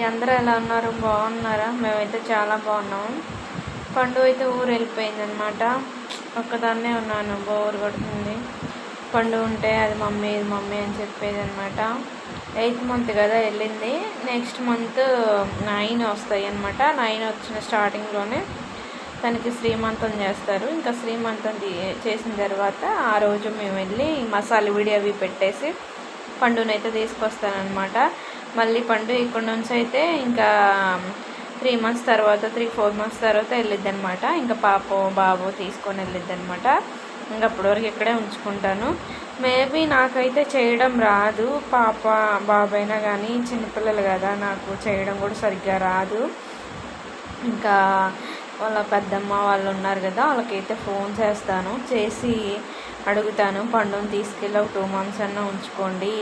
అందరూ ఎలా ఉన్నారు? బాగున్నారా? మేమైతే చాలా బాగున్నాము. పండు అయితే ఊరు వెళ్ళిపోయిందనమాట. ఒక్కదాన్నే ఉన్నాను, బోర్ కొడుతుంది. పండు ఉంటే అది మమ్మీ ఇది మమ్మీ అని చెప్పేది అనమాట. 8th మంత్ కదా వెళ్ళింది. నెక్స్ట్ మంత్ 9 వస్తాయి అనమాట. 9 వచ్చిన స్టార్టింగ్లోనే తనకి శ్రీమంతం చేస్తారు. ఇంకా శ్రీమంతం చేసిన తర్వాత ఆ రోజు మేము వెళ్ళి మసాలా విడి అవి పెట్టేసి పండునైతే తీసుకొస్తానమాట. మళ్ళీ పండు ఇక్కడ నుంచి అయితే ఇంకా 3 months తర్వాత 3-4 months తర్వాత వెళ్ళిద్ది అనమాట. ఇంకా పాప బాబు తీసుకొని వెళ్ళిద్ది అనమాట. ఇంకా అప్పటివరకు ఇక్కడే ఉంచుకుంటాను. మేబీ నాకైతే చేయడం రాదు, పాప బాబైనా కానీ చిన్నపిల్లలు కదా, నాకు చేయడం కూడా సరిగ్గా రాదు. ఇంకా వాళ్ళ పెద్దమ్మ వాళ్ళు ఉన్నారు కదా, వాళ్ళకైతే ఫోన్ చేస్తాను, చేసి అడుగుతాను పండుని తీసుకెళ్ళి ఒక 2 months అన్నా ఉంచుకోండి,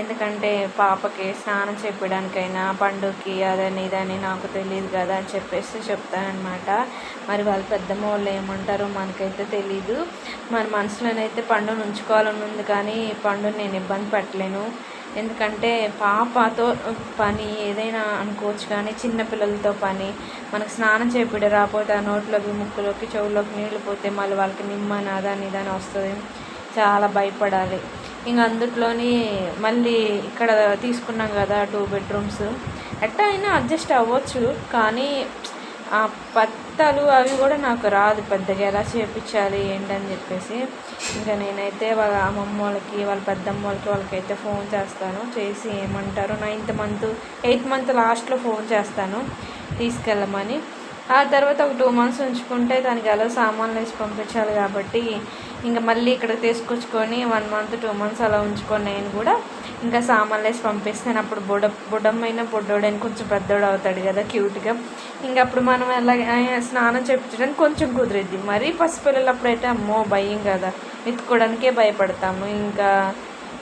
ఎందుకంటే పాపకి స్నానం చెప్పడానికైనా పండుకి అదని ఇదని నాకు తెలియదు కదా అని చెప్పేసి చెప్తానమాట. మరి వాళ్ళ పెద్దమ్మ వాళ్ళు ఏమంటారో మనకైతే తెలీదు. మన మనసులోనైతే పండుని ఉంచుకోవాలని ఉంది, కానీ పండుని నేను ఇబ్బంది పెట్టలేను. ఎందుకంటే పాపతో పని ఏదైనా అనుకోవచ్చు, కానీ చిన్నపిల్లలతో పని మనకు స్నానం చేపిడ రాకపోతే ఆ నోట్లోకి ముక్కులోకి చెవుల్లోకి నీళ్ళు పోతే మళ్ళీ వాళ్ళకి నిమ్మని అదని ఇదని వస్తుంది, చాలా భయపడాలి. ఇంక అందుట్లోని మళ్ళీ ఇక్కడ తీసుకున్నాం కదా 2 bedrooms, ఎట్టా అయినా అడ్జస్ట్ అవ్వచ్చు, కానీ ఆ పత్తలు అవి కూడా నాకు రాదు పెద్దగా, ఎలా చేయించాలి ఏంటని చెప్పేసి. ఇంకా నేనైతే వాళ్ళ అమ్మమ్మ వాళ్ళకి వాళ్ళ పెద్దమ్మ వాళ్ళకైతే ఫోన్ చేస్తాను, చేసి ఏమంటారు 9th month 8th month లాస్ట్లో ఫోన్ చేస్తాను తీసుకెళ్ళమని. ఆ తర్వాత ఒక 2 months ఉంచుకుంటే దానికి ఎలా సామాన్లు వేసి పంపించాలి కాబట్టి ఇంకా మళ్ళీ ఇక్కడ తీసుకొచ్చుకొని 1 month 2 months అలా ఉంచుకొని నేను కూడా ఇంకా సామాన్లు వేసి పంపిస్తాను. అప్పుడు బుడమైన బుడ్డోడని కొంచెం పెద్దోడు అవుతాడు కదా క్యూట్గా. ఇంక అప్పుడు మనం ఎలా స్నానం చేయించడానికి కొంచెం కుదిరిద్ది. మరీ పసిపిల్లలు అప్పుడైతే అమ్మో భయం కదా, ఎత్తుకోవడానికే భయపడతాము. ఇంకా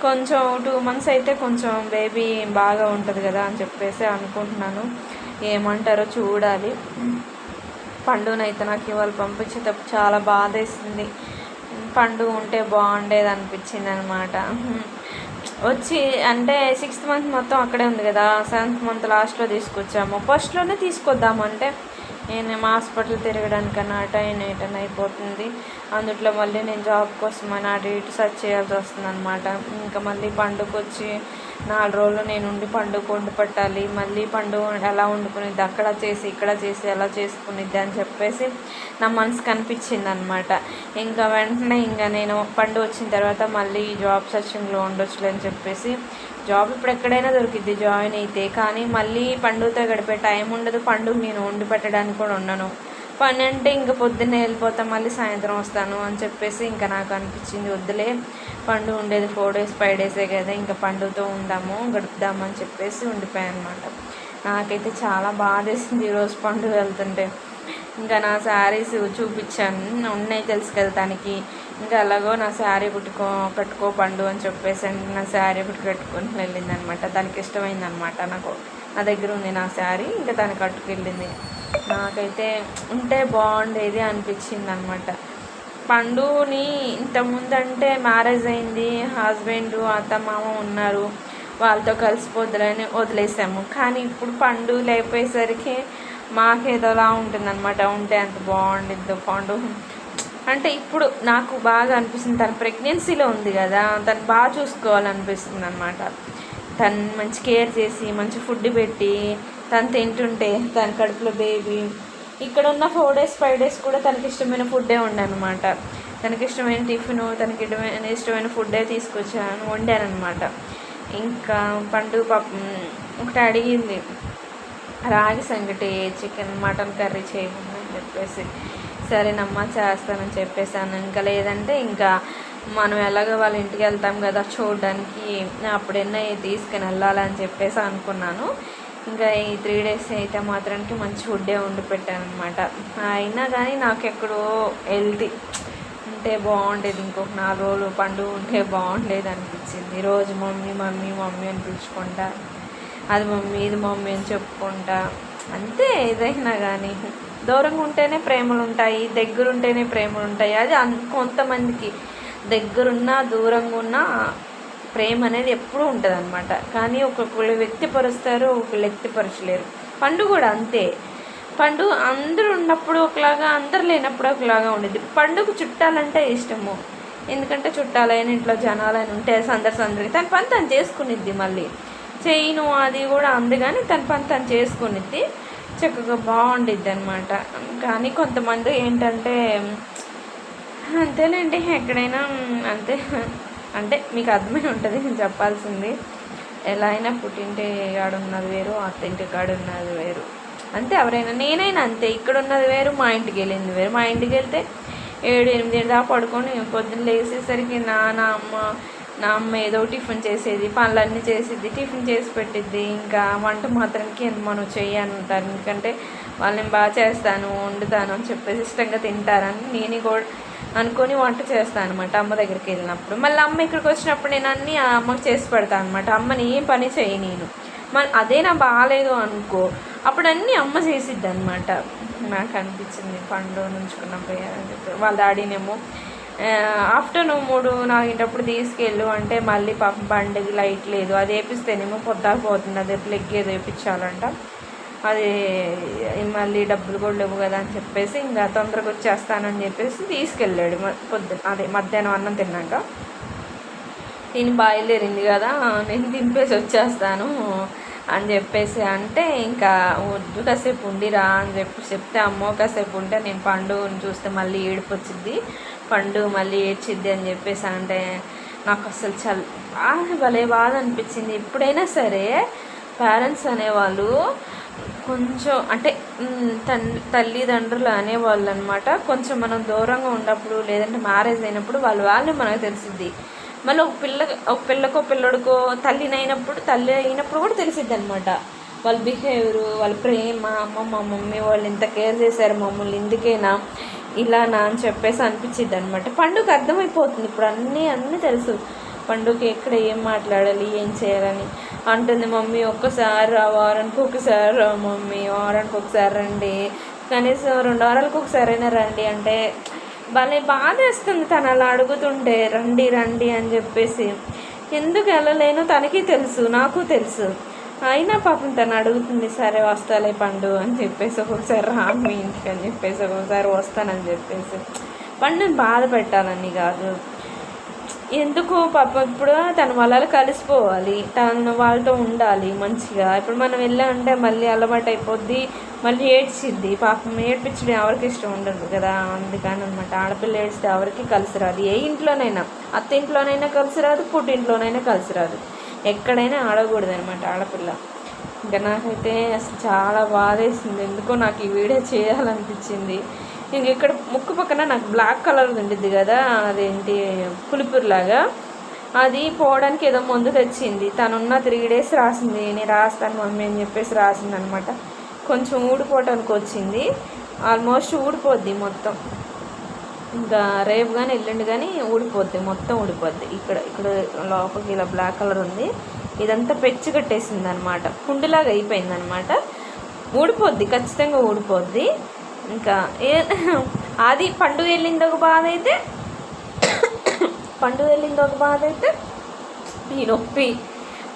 కొంచెం 2 months అయితే కొంచెం బేబీ బాగా ఉంటుంది కదా అని చెప్పేసి అనుకుంటున్నాను. ఏమంటారో చూడాలి. పండునైతే నాకు ఇవాళ పంపించేటప్పుడు చాలా బాధ వేసింది. పండు ఉంటే బాగుండేది అనిపించింది అనమాట. వచ్చి అంటే 6th month మొత్తం అక్కడే ఉంది కదా, 7th month లాస్ట్లో తీసుకొచ్చాము. ఫస్ట్లోనే తీసుకొద్దామంటే నేను హాస్పిటల్ తిరగడానికన్నా అటైన్ అయిపోతుంది. అందుట్లో మళ్ళీ నేను జాబ్ కోసమని అటు ఇటు సెర్చ్ చేయాల్సి వస్తుంది అనమాట. ఇంకా మళ్ళీ పండుగ వచ్చి 4 రోజులు నేను ఉండి పండుగ వండి పెట్టాలి. మళ్ళీ పండుగ ఎలా వండుకునేది, అక్కడ చేసి ఇక్కడ చేసి ఎలా చేసుకునేది అని చెప్పేసి నా మనసు కనిపించింది అనమాట. ఇంకా వెంటనే ఇంకా నేను పండుగ వచ్చిన తర్వాత మళ్ళీ జాబ్ సెర్చింగ్లో ఉండొచ్చులే అని చెప్పేసి, జాబ్ ఇప్పుడు ఎక్కడైనా దొరికిద్ది జాయిన్ అయితే, కానీ మళ్ళీ పండుగతో గడిపే టైం ఉండదు. పండుగ నేను వండి పెట్టడానికి కూడా ఉండను. పని అంటే ఇంకా పొద్దున్నే వెళ్ళిపోతాను, మళ్ళీ సాయంత్రం వస్తాను అని చెప్పేసి ఇంకా నాకు అనిపించింది వద్దులే, పండుగ ఉండేది 4 days 5 days కదా, ఇంకా పండుగతో ఉందాము గడుపుదామని చెప్పేసి ఉండిపోయాను అనమాట. నాకైతే చాలా బాధ వేసింది ఈరోజు పండుగ వెళ్తుంటే. ఇంకా నా శారీస్ చూపించాను, ఉన్నాయి తీసుకెళ్తానికి. ఇంకా అలాగో నా శారీ కట్టుకో పండు అని చెప్పేసి నా శారీ ఒకటి కట్టుకొని వెళ్ళింది అనమాట. దానికి ఇష్టమైంది అనమాట, నాకు నా దగ్గర ఉంది నా శారీ, ఇంకా దాన్ని కట్టుకెళ్ళింది. నాకైతే ఉంటే బాగుండేది అనిపించింది అనమాట. పండుని ఇంతకుముందు అంటే మ్యారేజ్ అయింది, హస్బెండ్ అత్త మామ ఉన్నారు, వాళ్ళతో కలిసిపోద్దులని వదిలేసాము. కానీ ఇప్పుడు పండు లేకపోయేసరికి మాకేదోలా ఉంటుందన్నమాట. ఉంటే అంత బాగుండిద్దో పండు అంటే. ఇప్పుడు నాకు బాగా అనిపిస్తుంది, తను ప్రెగ్నెన్సీలో ఉంది కదా, తను బాగా చూసుకోవాలనిపిస్తుంది అనమాట. తను మంచి కేర్ చేసి మంచి ఫుడ్ పెట్టి తను తింటుంటే తన కడుపులో బేబీ ఇక్కడ ఉన్న 4 days 5 days కూడా తనకి ఇష్టమైన ఫుడ్డే ఉండనమాట. తనకి ఇష్టమైన టిఫిన్, తనకి ఇష్టమైన ఫుడ్డే తీసుకొచ్చాను వండానమాట. ఇంకా పండు పాపం ఒకటి అడిగింది, రాగి సంగటి చికెన్ మటన్ కర్రీ చేయమని చెప్పేసి, సరేనమ్మా చేస్తానని చెప్పేసాను. ఇంకా లేదంటే ఇంకా మనం ఎలాగో వాళ్ళ ఇంటికి వెళ్తాం కదా చూడడానికి, అప్పుడైనా తీసుకుని వెళ్ళాలని చెప్పేసి అనుకున్నాను. ఇంకా ఈ 3 days అయితే మాత్రానికి మంచి ఫుడ్డే వండి పెట్టాను అనమాట. అయినా కానీ నాకు ఎక్కడో హెల్తీ ఉంటే బాగుండేది, ఇంకొక 4 రోజులు పండుగ ఉంటే బాగుండేది అనిపించింది. ఈరోజు మమ్మీ మమ్మీ మమ్మీ అని పిలుచుకుంటా, అది మమ్మీ ఇది మమ్మీ అని చెప్పుకుంటా, అంతే. ఏదైనా కానీ దూరంగా ఉంటేనే ప్రేమలు ఉంటాయి, దగ్గరుంటేనే ప్రేమలు ఉంటాయి. అది కొంతమందికి దగ్గరున్నా దూరంగా ఉన్నా ప్రేమ అనేది ఎప్పుడూ ఉంటుంది అనమాట. కానీ ఒక్కొక్కరు వ్యక్తిపరుస్తారు, ఒకళ్ళు వ్యక్తిపరచలేరు. పండు కూడా అంతే. పండు అందరూ ఉన్నప్పుడు ఒకలాగా, అందరు లేనప్పుడు ఒకలాగా ఉండేది. పండుగ చుట్టాలంటే ఇష్టము, ఎందుకంటే చుట్టాలైన ఇంట్లో జనాలైన ఉంటే సందరికి తన పని తను చేసుకునిద్ది. మళ్ళీ చేయను అది కూడా అందుకని తన పని తను చేసుకునిద్ది, చక్కగా బాగుండిద్ది అనమాట. కానీ కొంతమంది ఏంటంటే అంతేలేండి, ఎక్కడైనా అంతే. అంటే మీకు అర్థమై ఉంటుంది నేను చెప్పాల్సింది. ఎలా అయినా పుట్టింటి కాడ ఉన్నది వేరు, అత్తింటి కాడ ఉన్నది వేరు. అంతే, ఎవరైనా, నేనైనా అంతే. ఇక్కడ ఉన్నది వేరు, మా ఇంటికి వెళ్ళింది వేరు. మా ఇంటికి వెళ్తే 7-8 దాకా పడుకొని పొద్దున్న లేచేసరికి నా అమ్మ ఏదో టిఫిన్ చేసేది, పనులన్నీ చేసేది, టిఫిన్ చేసి పెట్టిద్ది. ఇంకా వంట మాత్రానికి మనం చెయ్యని ఉంటారు, ఎందుకంటే వాళ్ళని బాగా చేస్తాను, వండుతాను అని చెప్పేసి ఇష్టంగా తింటారని నేను కూడా అనుకొని వంట చేస్తాను అనమాట అమ్మ దగ్గరికి వెళ్ళినప్పుడు. మళ్ళీ అమ్మ ఇక్కడికి వచ్చినప్పుడు నేను అన్నీ అమ్మకి చేసి పెడతాను అనమాట. అమ్మని ఏం పని చేయి నేను. అదే నా బాగాలేదు అనుకో, అప్పుడు అన్నీ అమ్మ చేసిద్ది అనమాట. నాకు అనిపించింది పండు నుంచుకున్నప్పుడు వాళ్ళ డాడీనేమో ఆఫ్టర్నూన్ 3-4 తీసుకెళ్ళు అంటే మళ్ళీ పాపం బండికి లైట్ లేదు, అది వేపిస్తేనేమో పొద్దాకపోతుంది, అదే ప్లగ్ ఏదో వేయించాలంట. అది మళ్ళీ డబ్బులు కూడా లేవు కదా అని చెప్పేసి ఇంకా తొందరగా వచ్చేస్తానని చెప్పేసి తీసుకెళ్ళాడు. మధ్యాహ్నం అన్నం తిన్నాక నేను బయలుదేరింది కదా, నేను దింపేసి వచ్చేస్తాను అని చెప్పేసి అంటే, ఇంకా వద్దు కాసేపు ఉండిరా అని చెప్తే అమ్మో కాసేపు ఉంటే నేను పండుని చూస్తే మళ్ళీ ఏడుపు వచ్చిద్ది, పండు మళ్ళీ ఏడ్చిద్ది అని చెప్పేసి అంటే నాకు అసలు భలే బాధ అనిపించింది. ఎప్పుడైనా సరే పేరెంట్స్ అనేవాళ్ళు కొంచెం అంటే తల్లిదండ్రులు అనేవాళ్ళు అనమాట, కొంచెం మనం దూరంగా ఉన్నప్పుడు లేదంటే మ్యారేజ్ అయినప్పుడు వాళ్ళు మనకు తెలిసిద్ది. మళ్ళీ ఒక పిల్లకో పిల్లడికో తల్లి అయినప్పుడు కూడా తెలిసిద్ది అనమాట వాళ్ళ బిహేవియరు, వాళ్ళ ప్రేమ. మా మమ్మీ వాళ్ళు ఇంత కేర్ చేశారు మమ్మల్ని, ఇందుకేనా ఇలానా అని చెప్పేసి అనిపించిద్ది అనమాట. పండుగ అర్థమైపోతుంది ఇప్పుడు, అన్నీ తెలుసు. పండుగకి ఎక్కడ ఏం మాట్లాడాలి, ఏం చేయాలని అంటుంది మమ్మీ. ఒక్కసారి వారానికి ఒకసారి రా మమ్మీ, వారానికి ఒకసారి రండి, కనీసం 2 వారాలకు ఒకసారైనా రండి అంటే భలే బాధ వేస్తుంది తను అలా అడుగుతుంటే, రండి రండి అని చెప్పేసి. ఎందుకు వెళ్ళలేనో తనకి తెలుసు, నాకు తెలుసు, అయినా పాపం తను అడుగుతుంది. సరే వస్తాలే పండు అని చెప్పేసి, ఒక్కొక్కసారి రా మీ ఇంటికి అని చెప్పేసి, ఒక్కొక్కసారి వస్తానని చెప్పేసి. పండుని బాధ పెట్టాలని కాదు, ఎందుకు పాపం ఇప్పుడు తను వాళ్ళ కలిసిపోవాలి, తను వాళ్ళతో ఉండాలి మంచిగా. ఇప్పుడు మనం వెళ్ళామంటే మళ్ళీ అలవాటు అయిపోద్ది, మళ్ళీ ఏడ్చిద్ది. పాపం ఏడ్పించడం ఎవరికి ఇష్టం ఉండదు కదా, అందుకని అనమాట. ఆడపిల్ల ఏడిస్తే ఎవరికి కలిసి రాదు, ఏ ఇంట్లోనైనా, అత్త ఇంట్లోనైనా కలిసి రాదు, పుట్టింట్లోనైనా కలిసి రాదు, ఎక్కడైనా ఆడకూడదు అనమాట ఆడపిల్ల. ఇంకా నాకైతే అసలు చాలా బాధేసింది, ఎందుకో నాకు ఈ వీడియో చేయాలనిపించింది. ఇంక ఇక్కడ ముక్కు పక్కన నాకు బ్లాక్ కలర్ ఉండిద్ది కదా, అదేంటి పులిపురులాగా, అది పోవడానికి ఏదో మందు తెచ్చింది. తనున్న 3 days రాసింది, నేను రాస్తాను మమ్మీ అని చెప్పేసి రాసింది అనమాట. కొంచెం ఊడిపోవటానికి వచ్చింది, ఆల్మోస్ట్ ఊడిపోద్ది మొత్తం. ఇంకా రేపు కానీ ఎల్లుండి కానీ ఊడిపోద్ది, మొత్తం ఊడిపోద్ది. ఇక్కడ లోపలికి ఇలా బ్లాక్ కలర్ ఉంది, ఇదంతా పెచ్చు కట్టేసింది అనమాట, పుండులాగా అయిపోయింది అనమాట. ఊడిపోద్ది, ఖచ్చితంగా ఊడిపోద్ది. ఇంకా అది పండుగ వెళ్ళింది ఒక బాధ అయితే, ఈ నొప్పి.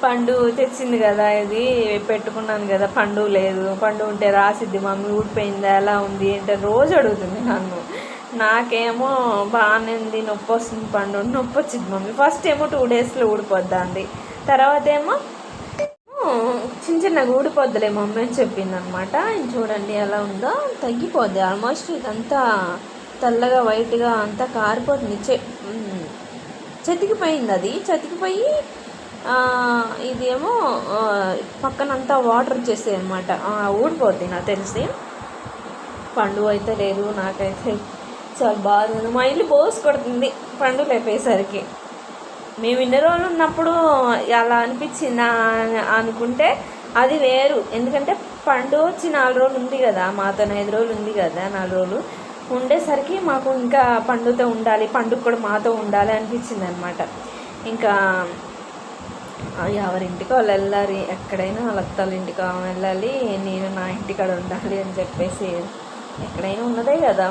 పండు తెచ్చింది కదా, ఇది పెట్టుకున్నాను కదా, పండు లేదు, పండు ఉంటే రాసిద్ది మమ్మీ ఊడిపోయిందా ఎలా ఉంది అంటే రోజు అడుగుతుంది నన్ను. నాకేమో బాగానే ఉంది, నొప్పి వస్తుంది పండు, నొప్పి వచ్చింది మమ్మీ. ఫస్ట్ ఏమో 2 daysలో ఊడిపోద్దా అంది, తర్వాత ఏమో చిన్నగా ఊడిపోద్దులే మమ్మీ అని చెప్పింది అనమాట. చూడండి ఎలా ఉందో, తగ్గిపోద్ది ఆల్మోస్ట్. ఇదంతా తెల్లగా వైట్గా అంతా కారిపోతుంది, చెతికిపోయింది. అది చెతికిపోయి ఇదేమో పక్కనంతా వాటర్ వచ్చేసాయి అనమాట, ఊడిపోద్ది నాకు తెలిసి. పండు అయితే లేదు, నాకైతే చాలా బాధ ఉంది. మా ఇల్లు బోస్ కొడుతుంది పండు లేపేసరికి. మేము ఇన్ని రోజులు ఉన్నప్పుడు అలా అనిపించిందా అనుకుంటే అది వేరు, ఎందుకంటే పండు వచ్చి 4 రోజులు ఉంది కదా, మాతో 5 రోజులు ఉంది కదా, 4 రోజులు ఉండేసరికి మాకు ఇంకా పండుతో ఉండాలి, పండుగ కూడా మాతో ఉండాలి అనిపించింది అనమాట. ఇంకా ఎవరింటికి వాళ్ళు వెళ్ళాలి, ఎక్కడైనా వాళ్ళ అత్తల ఇంటికి వెళ్ళాలి, నేను నా ఇంటికాడ ఉండాలి అని చెప్పేసి, ఎక్కడైనా ఉన్నదే కదా,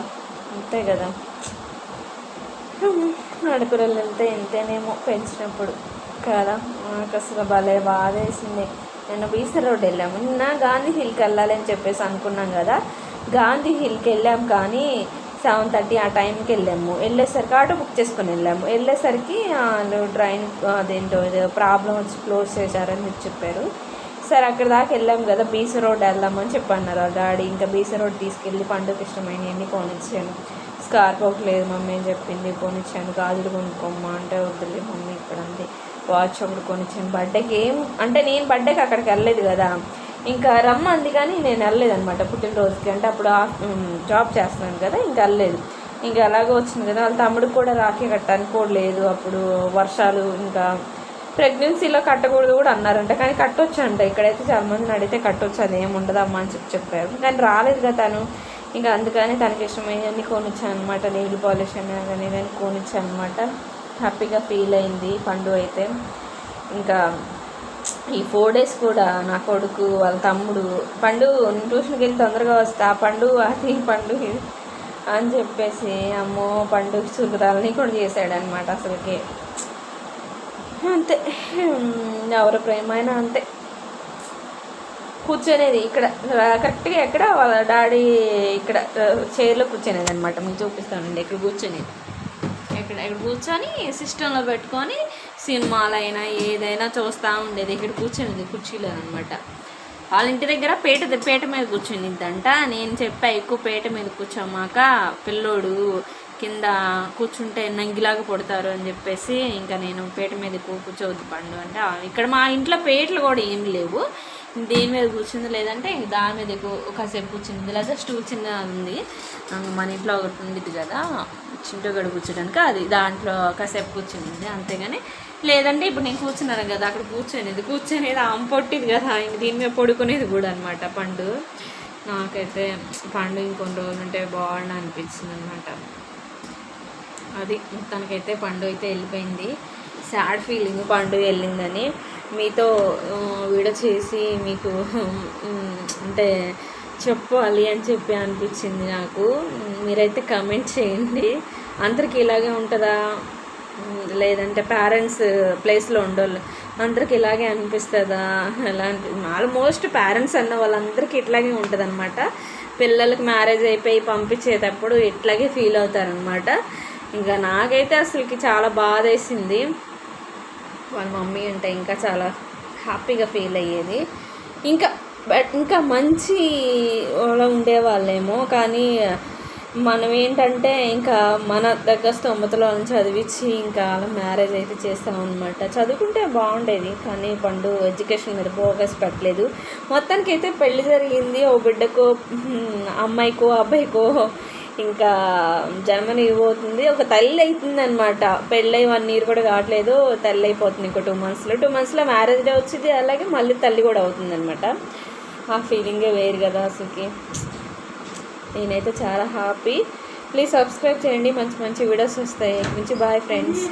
అంతే కదా. ఆడపిల్లలు వెళ్తే ఎంతేనేమో పెంచినప్పుడు, కదా. నాకు అసలు భలే బాధ వేసింది. నేను బీసర్ రోడ్ వెళ్ళాము, నిన్న గాంధీ హిల్కి వెళ్ళాలి అని చెప్పేసి అనుకున్నాం కదా. గాంధీ హిల్కి వెళ్ళాం కానీ 7:30 ఆ టైంకి వెళ్ళాము. వెళ్ళేసరికి ఆటో బుక్ చేసుకొని వెళ్ళేసరికి వాళ్ళు ట్రైన్ అదేంటో ప్రాబ్లం వచ్చి క్లోజ్ చేశారని చెప్పారు. సరే అక్కడ దాకా వెళ్ళాము కదా, బీసీ రోడ్ వెళ్దామని చెప్పన్నారు వాళ్ళ డాడీ. ఇంకా బీసీ రోడ్ తీసుకెళ్ళి పండుగకి ఇష్టమైనవన్నీ కొనిచ్చాను. స్కార్ప్ ఒకటి లేదు మమ్మీ అని చెప్పింది, కొనిచ్చాను. గాజులు కొనుక్కోమ్మా అంటే వద్దులే మమ్మీ ఇక్కడ ఉంది. వాచ్ ఒకటి కొనిచ్చాను. బర్త్డేకి అంటే నేను బర్త్డేకి అక్కడికి వెళ్ళలేదు కదా, ఇంకా రమ్మంది కానీ నేను వెళ్ళలేదు అనమాట పుట్టినరోజుకి. అంటే అప్పుడు జాబ్ చేస్తున్నాను కదా, ఇంకా వెళ్ళలేదు. ఇంకా అలాగే వచ్చింది కదా. వాళ్ళ తమ్ముడికి కూడా రాఖీ కట్టడానికి కూడా లేదు. అప్పుడు వర్షాలు, ఇంకా ప్రెగ్నెన్సీలో కట్టకూడదు కూడా అన్నారంట, కానీ కట్టొచ్చు అంట. ఇక్కడైతే చాలామందిని అడిగితే కట్టొచ్చు, అదేం ఉండదమ్మా అని చెప్పారు. కానీ రాలేదు కదా తను. ఇంకా అందుకని తనకి ఇష్టమైనవన్నీ కొనిచ్చాను అనమాట. నెయిల్ పాలిష్ అని కానీ కొనిచ్చాను అనమాట. హ్యాపీగా ఫీల్ అయింది పండు అయితే. ఇంకా ఈ 4 days కూడా నా కొడుకు వాళ్ళ తమ్ముడు పండు ట్యూషన్కి వెళ్ళి తొందరగా వస్తా, పండు అది పండు ఇది అని చెప్పేసి అమ్మో పండు చురుకురాలని కూడా చేశాడనమాట. అసలుకి అంతే, ఎవరి ప్రేమ అయినా అంతే. కూర్చొనేది ఇక్కడ కరెక్ట్గా ఎక్కడ వాళ్ళ డాడీ ఇక్కడ చైర్లో కూర్చొనేది అనమాట. మీకు చూపిస్తానండి. ఇక్కడ కూర్చొనేది, ఇక్కడ కూర్చొని సిస్టంలో పెట్టుకొని సినిమాలైనా ఏదైనా చూస్తూ ఉండేది. ఇక్కడ కూర్చొనేది కుర్చీలో అనమాట. వాళ్ళ ఇంటి దగ్గర పేట మీద కూర్చునిద్దంట. నేను చెప్పా ఎక్కువ పేట మీద కూర్చోమాక పిల్లోడు కింద కూర్చుంటే నంగిలాగా పడతారు అని చెప్పేసి ఇంకా నేను పేట మీద కూర్చోవద్దు పండు అంటే. ఇక్కడ మా ఇంట్లో పేటలు కూడా ఏం లేవు, దేని మీద కూర్చుంది లేదంటే దాని మీద కాసేపు కూర్చుంది. లేదా స్టూల్ చిన్న ఉంది మన ఇంట్లో ఒకటి ఉండేది కదా చింటూగడ కూర్చోడానికి, అది దాంట్లో కాసేపు కూర్చుంది అంతేగాని. లేదంటే ఇప్పుడు నేను కూర్చున్నాను కదా అక్కడ కూర్చొనేది ఆమె పొట్టిది కదా, ఇంక దీని మీద పడుకునేది కూడా అనమాట పండు. నాకైతే పండు ఇంకొన్ని రోజులు ఉంటే బాగుండు అనిపించింది అనమాట. అది మొత్తానికైతే పండు అయితే వెళ్ళిపోయింది. సాడ్ ఫీలింగ్ పండు వెళ్ళిందని. మీతో వీడియో చేసి మీకు అంటే చెప్పాలి అని చెప్పి అనిపించింది నాకు. మీరైతే కమెంట్ చేయండి, అందరికీ ఇలాగే ఉంటుందా లేదంటే పేరెంట్స్ ప్లేస్లో ఉండోళ్ళు అందరికి ఇలాగే అనిపిస్తుందా? ఎలా ఆల్మోస్ట్ పేరెంట్స్ అన్న వాళ్ళందరికీ ఇట్లాగే ఉంటుంది అనమాట. పిల్లలకి మ్యారేజ్ అయిపోయి పంపించేటప్పుడు ఇట్లాగే ఫీల్ అవుతారనమాట. ఇంకా నాకైతే అసలుకి చాలా బాధ వేసింది. వాళ్ళ మమ్మీ అంటే ఇంకా చాలా హ్యాపీగా ఫీల్ అయ్యేది. ఇంకా మంచి ఉండేవాళ్ళేమో, కానీ మనం ఏంటంటే ఇంకా మన దగ్గర స్తోమతలో చదివించి ఇంకా అలా మ్యారేజ్ అయితే చేస్తామన్నమాట. చదువుకుంటే బాగుండేది కానీ పండు ఎడ్యుకేషన్ మీద ఫోకస్ పెట్టలేదు. మొత్తానికి అయితే పెళ్లి జరిగింది. ఓ బిడ్డకో అమ్మాయికో అబ్బాయికో ఇంకా జన్మని ఇవ్వబోతుంది. ఒక తల్లి అవుతుంది అనమాట. పెళ్ళై 1 year కూడా కావట్లేదు, తల్లి అయిపోతుంది ఇంకో 2 monthsలో మ్యారేజ్ డే వచ్చింది. అలాగే మళ్ళీ తల్లి కూడా అవుతుంది అనమాట. ఆ ఫీలింగే వేరు కదా అసలుకి. నేనైతే చాలా హ్యాపీ. ప్లీజ్ సబ్స్క్రైబ్ చేయండి, మంచి మంచి వీడియోస్ వస్తాయి. నుంచి బాయ్ ఫ్రెండ్స్.